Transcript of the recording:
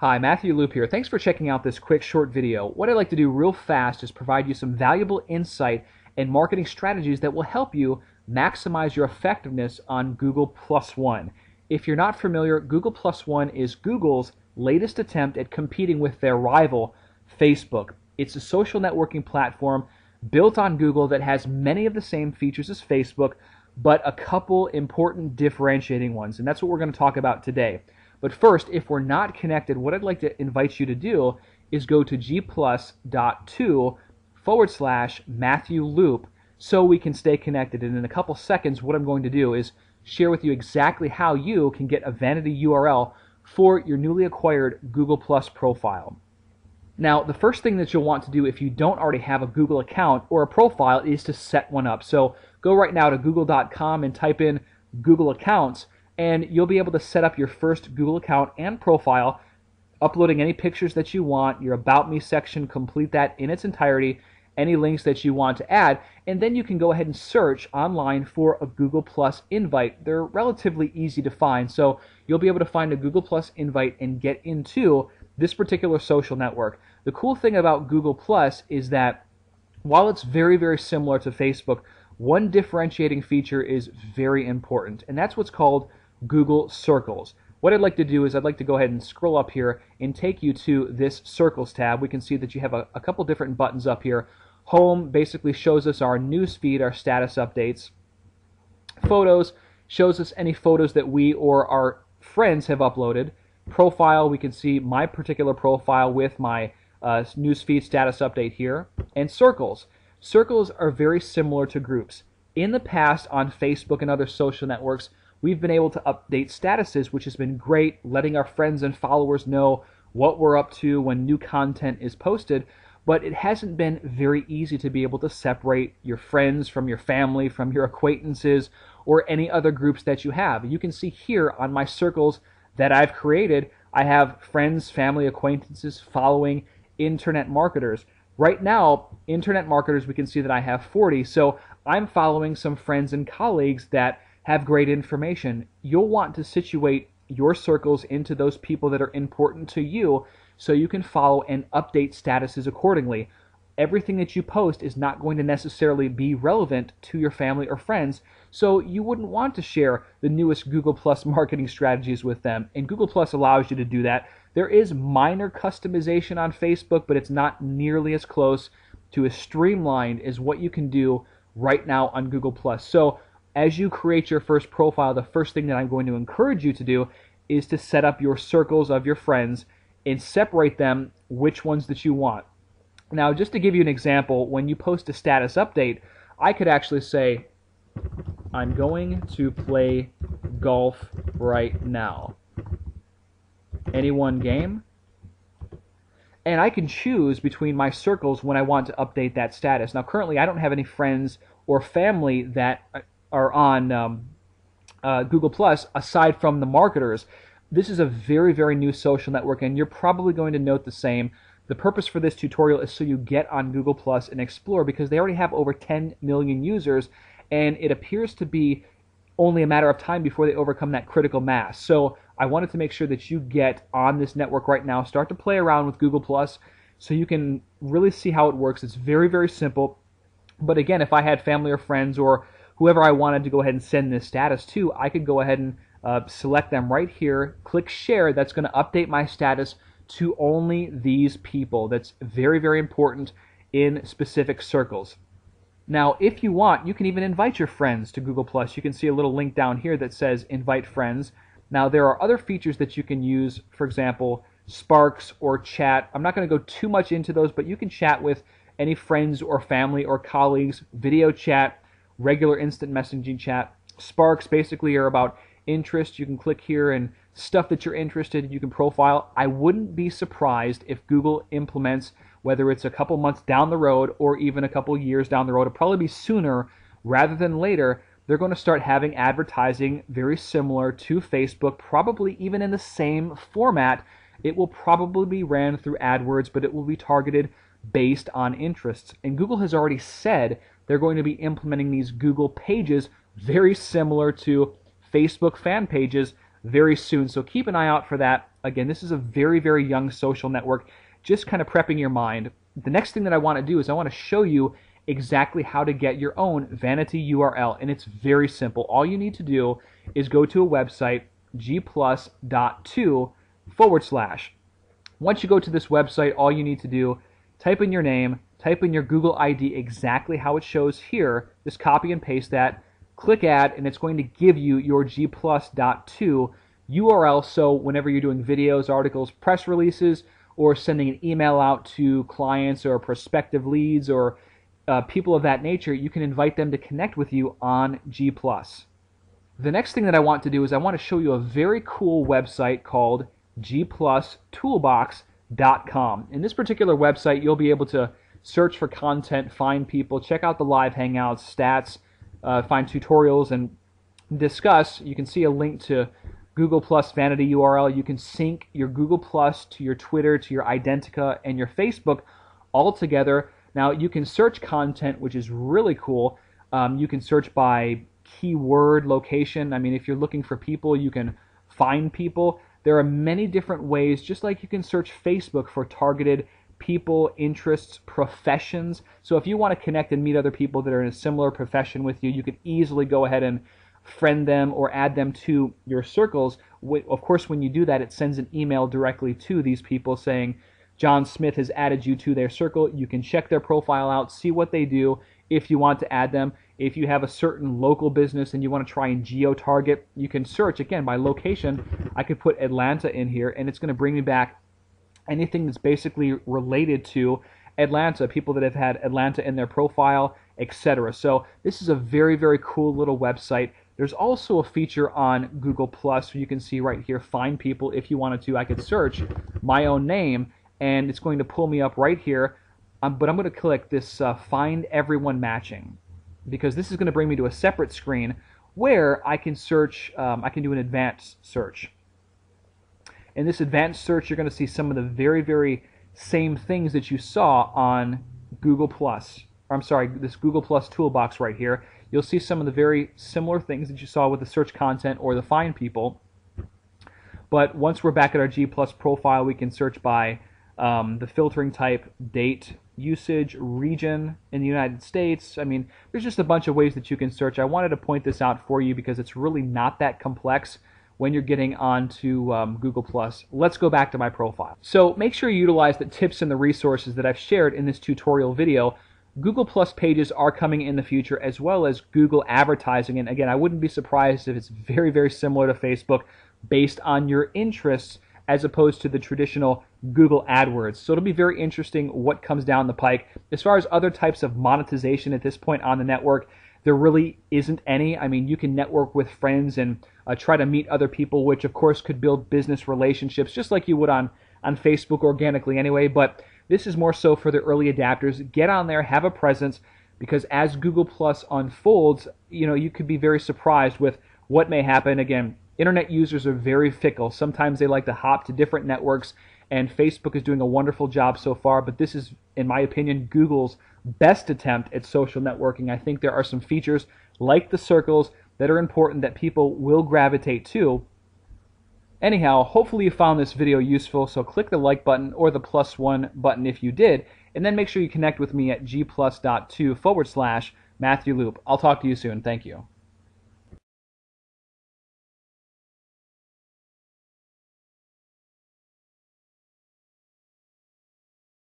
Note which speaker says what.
Speaker 1: Hi, Matthew Loop here. Thanks for checking out this quick short video. What I'd like to do real fast is provide you some valuable insight and marketing strategies that will help you maximize your effectiveness on Google Plus One. If you're not familiar, Google Plus One is Google's latest attempt at competing with their rival, Facebook. It's a social networking platform built on Google that has many of the same features as Facebook, but a couple important differentiating ones, and that's what we're going to talk about today. But first, if we're not connected, what I'd like to invite you to do is go to gplus.to/Matthew Loop so we can stay connected. And in a couple seconds, what I'm going to do is share with you exactly how you can get a vanity URL for your newly acquired Google Plus profile. Now, the first thing that you'll want to do if you don't already have a Google account or a profile is to set one up. So go right now to google.com and type in Google Accounts, and you'll be able to set up your first Google account and profile, uploading any pictures that you want, your About Me section, complete that in its entirety, any links that you want to add, and then you can go ahead and search online for a Google Plus invite. They're relatively easy to find, so you'll be able to find a Google Plus invite and get into this particular social network. The cool thing about Google Plus is that while it's very, very similar to Facebook, one differentiating feature is very important, and that's what's called Google Circles. What I'd like to do is I'd like to go ahead and scroll up here and take you to this Circles tab. We can see that you have a couple different buttons up here. Home basically shows us our news feed, our status updates. Photos shows us any photos that we or our friends have uploaded. Profile, we can see my particular profile with my newsfeed status update here. And circles. Circles are very similar to groups. In the past, on Facebook and other social networks, we've been able to update statuses, which has been great, letting our friends and followers know what we're up to when new content is posted, but it hasn't been very easy to be able to separate your friends from your family, from your acquaintances, or any other groups that you have. You can see here on my circles that I've created, I have friends, family, acquaintances following internet marketers. Right now, internet marketers, we can see that I have 40, so I'm following some friends and colleagues that have great information. You'll want to situate your circles into those people that are important to you so you can follow and update statuses accordingly. Everything that you post is not going to necessarily be relevant to your family or friends, so you wouldn't want to share the newest Google Plus marketing strategies with them, and Google Plus allows you to do that. There is minor customization on Facebook, but it's not nearly as close to as streamlined as what you can do right now on Google Plus. So as you create your first profile, the first thing that I'm going to encourage you to do is to set up your circles of your friends and separate them which ones that you want. Now, just to give you an example, when you post a status update, I could actually say, I'm going to play golf right now. Any one game? And I can choose between my circles when I want to update that status. Now, currently, I don't have any friends or family that are on Google Plus aside from the marketers. This is a very, very new social network, and you're probably going to note the same. The purpose for this tutorial is so you get on Google Plus and explore, because they already have over 10 million users, and it appears to be only a matter of time before they overcome that critical mass. So I wanted to make sure that you get on this network right now, start to play around with Google Plus so you can really see how it works. It's very, very simple. But again, if I had family or friends or whoever I wanted to go ahead and send this status to, I could go ahead and select them right here, click share. That's going to update my status to only these people. That's very, very important in specific circles. Now, if you want, you can even invite your friends to Google Plus. You can see a little link down here that says invite friends. Now, there are other features that you can use, for example, Sparks or chat. I'm not going to go too much into those, but you can chat with any friends or family or colleagues, video chat, regular instant messaging chat. Sparks basically are about interest. You can click here and stuff that you're interested in, you can profile. I wouldn't be surprised if Google implements, whether it's a couple months down the road or even a couple years down the road, it'll probably be sooner rather than later, they're going to start having advertising very similar to Facebook, probably even in the same format. It will probably be ran through AdWords, but it will be targeted based on interests. And Google has already said they're going to be implementing these Google pages very similar to Facebook fan pages very soon. So keep an eye out for that. Again, this is a very, very young social network, just kind of prepping your mind. The next thing that I want to do is I want to show you exactly how to get your own vanity URL, and it's very simple. All you need to do is go to a website, gplus.to/. Once you go to this website, all you need to do, type in your name, type in your Google ID exactly how it shows here, just copy and paste that, click add, and it's going to give you your gplus.to URL, so whenever you're doing videos, articles, press releases, or sending an email out to clients or prospective leads or people of that nature, you can invite them to connect with you on G+. The next thing that I want to do is I want to show you a very cool website called gplustoolbox.com. In this particular website, you'll be able to search for content, find people, check out the live hangouts, stats, find tutorials, and discuss. You can see a link to Google Plus vanity URL. You can sync your Google Plus to your Twitter, to your Identica, and your Facebook all together. Now, you can search content, which is really cool. You can search by keyword location. I mean, if you're looking for people, you can find people. There are many different ways, just like you can search Facebook for targeted people, interests, professions. So if you want to connect and meet other people that are in a similar profession with you, you can easily go ahead and friend them or add them to your circles. Of course, when you do that, it sends an email directly to these people saying, John Smith has added you to their circle. You can check their profile out, see what they do if you want to add them. If you have a certain local business and you want to try and geo-target, you can search, again, by location. I could put Atlanta in here, and it's going to bring me back anything that's basically related to Atlanta, people that have had Atlanta in their profile, etc. So this is a very, very cool little website. There's also a feature on Google Plus where you can see right here, find people. If you wanted to, I could search my own name, and it's going to pull me up right here. But I'm going to click this Find Everyone Matching, because this is going to bring me to a separate screen where I can search, I can do an advanced search. In this advanced search, you're going to see some of the very, very same things that you saw on Google Plus. I'm sorry, this Google Plus toolbox right here. You'll see some of the very similar things that you saw with the search content or the find people. But once we're back at our G Plus profile, we can search by the filtering type, date, usage, region in the United States. I mean, there's just a bunch of ways that you can search. I wanted to point this out for you because it's really not that complex when you're getting onto Google+. Let's go back to my profile. So make sure you utilize the tips and the resources that I've shared in this tutorial video. Google+ pages are coming in the future, as well as Google advertising. And again, I wouldn't be surprised if it's very, very similar to Facebook based on your interests as opposed to the traditional Google AdWords. So it'll be very interesting what comes down the pike. As far as other types of monetization at this point on the network, there really isn't any. I mean, you can network with friends and try to meet other people, which of course could build business relationships just like you would on Facebook organically anyway. But this is more so for the early adapters. Get on there, have a presence, because as Google Plus unfolds, you could be very surprised with what may happen. Again, internet users are very fickle. Sometimes they like to hop to different networks, and Facebook is doing a wonderful job so far, but this is, in my opinion, Google's best attempt at social networking. I think there are some features like the circles that are important that people will gravitate to. Anyhow, hopefully you found this video useful, so click the like button or the +1 button if you did, and then make sure you connect with me at gplus.to/Matthew Loop. I'll talk to you soon. Thank you.